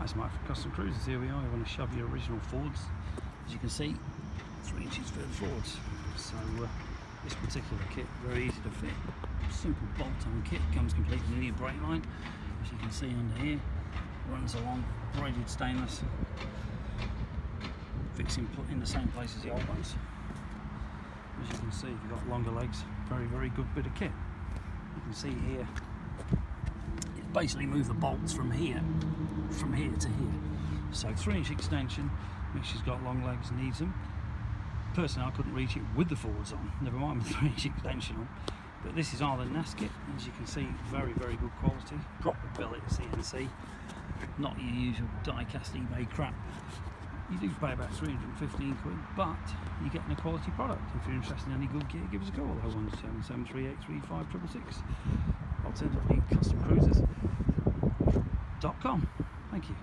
Hi, it's Mike from Custom Cruisers. Here we are. You want to shove your original Fords. As you can see, 3 inches further forwards. So this particular kit, very easy to fit. Simple bolt-on kit, comes complete with linear brake line. As you can see under here, runs along braided stainless. Fits in the same place as the old ones. As you can see, if you've got longer legs, very good bit of kit. You can see here, it basically moves the bolts from here to here. So 3-inch extension, which has got long legs, needs them. Personally, I couldn't reach it with the Fords on, never mind with 3-inch extension on. But this is Arlen Ness kit, as you can see, very good quality, proper billet CNC, not your usual die-cast eBay crap. You do pay about 315 quid, but you're getting a quality product. If you're interested in any good gear, give us a call, 017 3835 Alternatively, customcruisers.com. Thank you.